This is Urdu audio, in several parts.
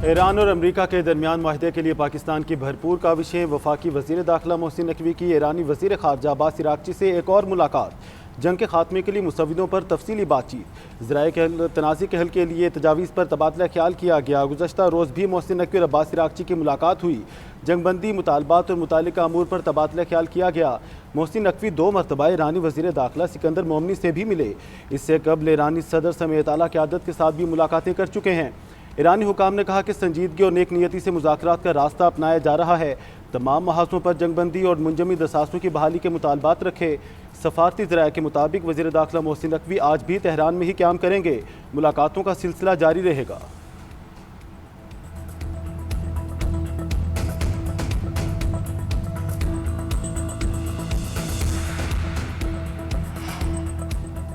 ایران اور امریکہ کے درمیان معاہدے کے لیے پاکستان کی بھرپور کاوشیں۔ وفاقی وزیر داخلہ محسن نقوی کی ایرانی وزیر خارجہ عباس عراقچی سے ایک اور ملاقات۔ جنگ کے خاتمے کے لیے مسودوں پر تفصیلی بات چیت۔ ذرائع تنازع کے حل کے لیے تجاویز پر تبادلہ خیال کیا گیا۔ گزشتہ روز بھی محسن نقوی اور عباس عراقچی کی ملاقات ہوئی۔ جنگ بندی مطالبات اور متعلقہ امور پر تبادلہ خیال کیا گیا۔ محسن نقوی 2 مرتبہ ایرانی وزیر داخلہ سکندر مومنی سے بھی ملے۔ اس سے قبل ایرانی صدر سمیت اعلیٰ قیادت کے ساتھ بھی ملاقاتیں کر چکے ہیں۔ ایرانی حکام نے کہا کہ سنجیدگی اور نیک نیتی سے مذاکرات کا راستہ اپنایا جا رہا ہے۔ تمام محاذوں پر جنگ بندی اور منجمد اثاثوں کی بحالی کے مطالبات رکھے۔ سفارتی ذرائع کے مطابق وزیر داخلہ محسن نقوی آج بھی تہران میں ہی قیام کریں گے۔ ملاقاتوں کا سلسلہ جاری رہے گا۔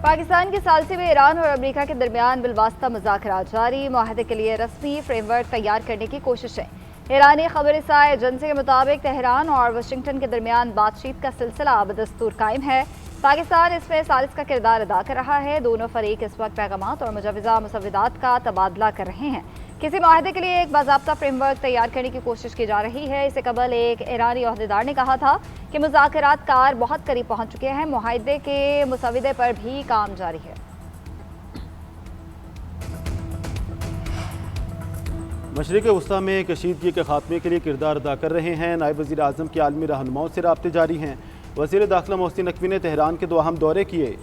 پاکستان کی ثالثی میں ایران اور امریکہ کے درمیان بالواسطہ مذاکرات جاری۔ معاہدے کے لیے رسمی فریم ورک تیار کرنے کی کوششیں۔ ایرانی خبر رساں ایجنسی کے مطابق تہران اور واشنگٹن کے درمیان بات چیت کا سلسلہ بدستور قائم ہے۔ پاکستان اس میں ثالث کا کردار ادا کر رہا ہے۔ دونوں فریق اس وقت پیغامات اور مجوزہ مسودات کا تبادلہ کر رہے ہیں۔ کسی معاہدے کے لیے ایک باضابطہ فریم ورک تیار کرنے کی کوشش کی جا رہی ہے۔ اس سے قبل ایک ایرانی عہدیدار نے کہا تھا کہ مذاکرات کار بہت قریب پہنچ چکے ہیں۔ معاہدے کے مسودے پر بھی کام جاری ہے۔ مشرق وسطیٰ میں کشیدگی کے خاتمے کے لیے کردار ادا کر رہے ہیں۔ نائب وزیر اعظم کے عالمی رہنماؤں سے رابطے جاری ہیں۔ وزیر داخلہ محسن نقوی نے تہران کے 2 اہم دورے کیے۔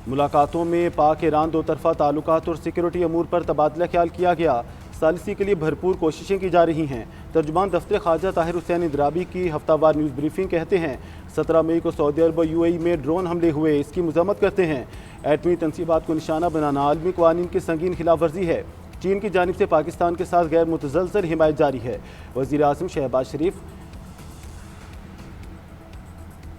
ملاقاتوں میں پاک ایران 2 طرفہ تعلقات اور سیکیورٹی امور پر تبادلہ خیال کیا گیا۔ ثالثی کے لیے بھرپور کوششیں کی جا رہی ہیں۔ ترجمان دفتر خارجہ طاہر حسین اندرابی کی ہفتہ وار نیوز بریفنگ کہتے ہیں 17 مئی کو سعودی عرب و UAE میں ڈرون حملے ہوئے، اس کی مذمت کرتے ہیں۔ ایٹمی تنصیبات کو نشانہ بنانا عالمی قوانین کی سنگین خلاف ورزی ہے۔ چین کی جانب سے پاکستان کے ساتھ غیر متزلزل حمایت جاری ہے۔ وزیر اعظم شہباز شریف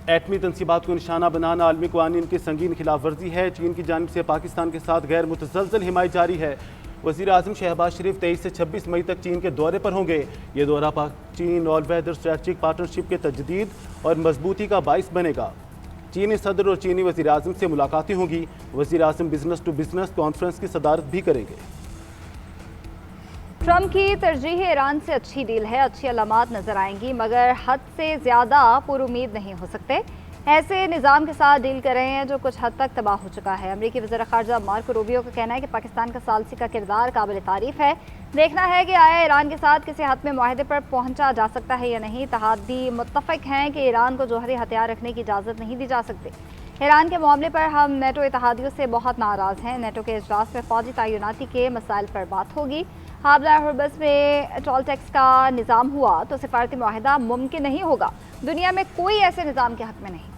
ایٹمی تنصیبات کو نشانہ بنانا عالمی قوانین کی سنگین خلاف ورزی ہے۔ چین کی جانب سے پاکستان کے ساتھ غیر متزلزل حمایت جاری ہے۔ وزیر اعظم شہباز شریف 23 سے 26 مئی تک چین کے دورے پر ہوں گے۔ یہ دورہ چین آل ویدر اسٹریٹجک پارٹنرشپ کے تجدید اور مضبوطی کا باعث بنے گا۔ چینی صدر اور چینی وزیر اعظم سے ملاقاتیں ہوں گی۔ وزیر اعظم بزنس ٹو بزنس کانفرنس کی صدارت بھی کریں گے۔ ٹرمپ کی ترجیح ایران سے اچھی ڈیل ہے، اچھی علامات نظر آئیں گی، مگر حد سے زیادہ پر امید نہیں ہو سکتے۔ ایسے نظام کے ساتھ ڈیل کر رہے ہیں جو کچھ حد تک تباہ ہو چکا ہے۔ امریکی وزیر خارجہ مارکو روبیو کا کہنا ہے کہ پاکستان کا ثالثی کا کردار قابل تعریف ہے۔ دیکھنا ہے کہ آیا ایران کے ساتھ کسی حد میں معاہدے پر پہنچا جا سکتا ہے یا نہیں۔ اتحادی متفق ہیں کہ ایران کو جوہری ہتھیار رکھنے کی اجازت نہیں دی جا سکتی۔ ایران کے معاملے پر ہم نیٹو اتحادیوں سے بہت ناراض ہیں۔ نیٹو کے اجلاس میں فوجی تعیناتی کے مسائل پر بات ہوگی۔ حابلہ ہربس میں ٹول ٹیکس کا نظام ہوا تو سفارتی معاہدہ ممکن نہیں ہوگا۔ دنیا میں کوئی ایسے نظام کے حق میں نہیں۔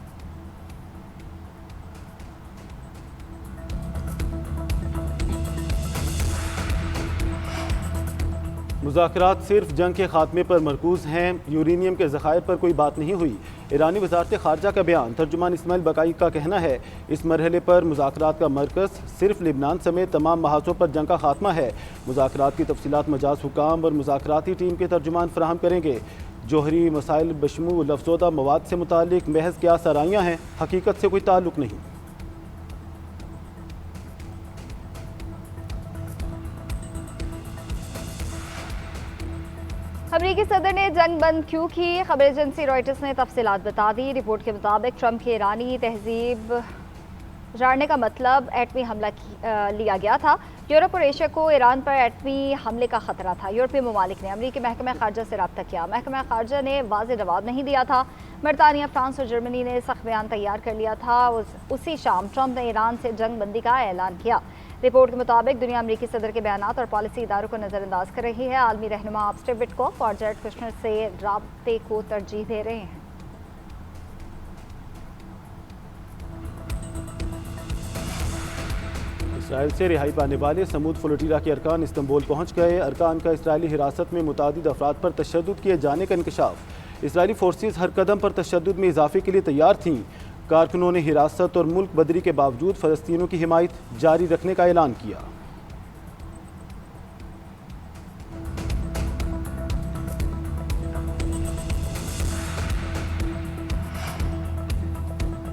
مذاکرات صرف جنگ کے خاتمے پر مرکوز ہیں، یورینیم کے ذخائر پر کوئی بات نہیں ہوئی۔ ایرانی وزارت خارجہ کا بیان۔ ترجمان اسماعیل بقائی کا کہنا ہے اس مرحلے پر مذاکرات کا مرکز صرف لبنان سمیت تمام محاذوں پر جنگ کا خاتمہ ہے۔ مذاکرات کی تفصیلات مجاز حکام اور مذاکراتی ٹیم کے ترجمان فراہم کریں گے۔ جوہری مسائل بشمول افزودہ مواد سے متعلق محض قیاس آرائیاں ہیں، حقیقت سے کوئی تعلق نہیں۔ امریکی صدر نے جنگ بند کیوں کی؟ خبر ایجنسی رائٹرز نے تفصیلات بتا دی۔ رپورٹ کے مطابق ٹرمپ کی ایرانی تہذیب جاڑنے کا مطلب ایٹمی حملہ لیا گیا تھا۔ یورپ اور ایشیا کو ایران پر ایٹمی حملے کا خطرہ تھا۔ یورپی ممالک نے امریکی محکمہ خارجہ سے رابطہ کیا۔ محکمہ خارجہ نے واضح جواب نہیں دیا تھا۔ برطانیہ، فرانس اور جرمنی نے سخت بیان تیار کر لیا تھا۔ اسی شام ٹرمپ نے ایران سے جنگ بندی کا اعلان کیا۔ رپورٹ کے مطابق دنیا امریکی صدر کے بیانات اور پالیسی اداروں کو نظر انداز کر رہی ہے۔ عالمی رہنما آپ اسٹیو وٹکوف اور جیرڈ کشنر سے رابطے کو ترجیح دے رہے ہیں۔ اسرائیل سے رہائی پانے والے سمود فلوٹیلا کے ارکان استنبول پہنچ گئے۔ ارکان کا اسرائیلی حراست میں متعدد افراد پر تشدد کیے جانے کا انکشاف۔ اسرائیلی فورسز ہر قدم پر تشدد میں اضافے کے لیے تیار تھیں۔ کارکنوں نے حراست اور ملک بدری کے باوجود فلسطینیوں کی حمایت جاری رکھنے کا اعلان کیا۔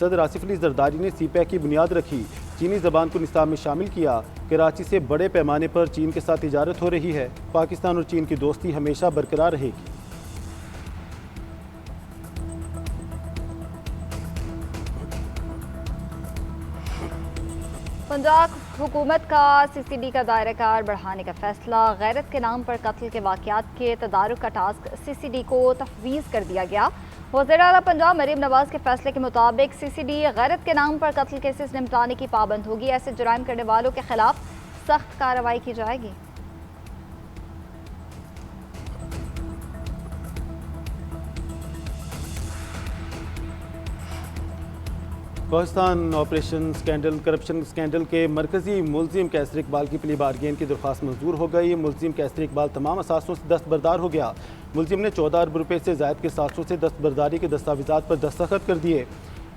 صدر آصف علی زرداری نے سی پیک کی بنیاد رکھی، چینی زبان کو نصاب میں شامل کیا۔ کراچی سے بڑے پیمانے پر چین کے ساتھ تجارت ہو رہی ہے، پاکستان اور چین کی دوستی ہمیشہ برقرار رہے گی۔ پنجاب حکومت کا سی سی ڈی کا دائرہ کار بڑھانے کا فیصلہ، غیرت کے نام پر قتل کے واقعات کے تدارک کا ٹاسک سی سی ڈی کو تفویض کر دیا گیا۔ وزیر اعلیٰ پنجاب مریم نواز کے فیصلے کے مطابق سی سی ڈی غیرت کے نام پر قتل کیسز نمٹانے کی پابند ہوگی، ایسے جرائم کرنے والوں کے خلاف سخت کارروائی کی جائے گی۔ Kohistan operation scandal corruption scandal کے مرکزی ملزم کیسر اقبال کی پلی بارگین کی درخواست منظور ہو گئی۔ ملزم کیسر اقبال تمام اثاثوں سے دستبردار ہو گیا۔ ملزم نے 14 ارب روپے سے زائد کے ساتھوں سے دستبرداری کے دستاویزات پر دستخط کر دیے۔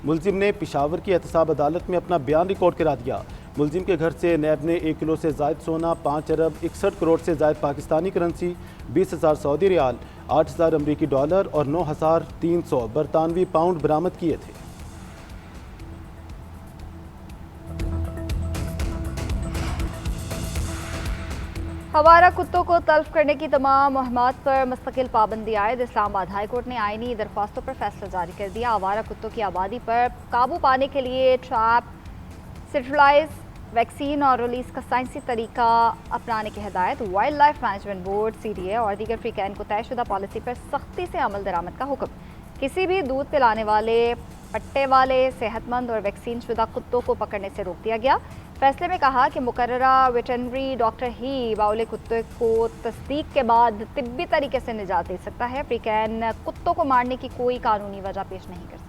ملزم نے پشاور کی احتساب عدالت میں اپنا بیان ریکارڈ کرا دیا۔ ملزم کے گھر سے نیب نے 1 کلو سے زائد سونا، 5 ارب 61 کروڑ سے زائد پاکستانی کرنسی، 20,000 سعودی ریال، 8,000 امریکی ڈالر اور 9,300 برطانوی پاؤنڈ برآمد کیے تھے۔ آوارہ کتوں کو تلف کرنے کی تمام مہمات پر مستقل پابندی عائد، اسلام آباد ہائی کورٹ نے آئینی درخواستوں پر فیصلہ جاری کر دیا۔ آوارہ کتوں کی آبادی پر قابو پانے کے لیے ٹریپ، سٹرلائز، ویکسین اور ریلیز کا سائنسی طریقہ اپنانے کی ہدایت۔ Wild life management board C D A اور دیگر فریقین کو طے شدہ پالیسی پر سختی سے عمل درآمد کا حکم۔ کسی بھی دودھ پلانے والے، پٹے والے، صحت مند اور ویکسین شدہ کتوں کو پکڑنے سے روک دیا گیا۔ فیصلے میں کہا کہ مقررہ ویٹرنری ڈاکٹر ہی باولے کتے کو تصدیق کے بعد طبی طریقے سے نجات دے سکتا ہے۔ فریقین کتوں کو مارنے کی کوئی قانونی وجہ پیش نہیں کر سکتے۔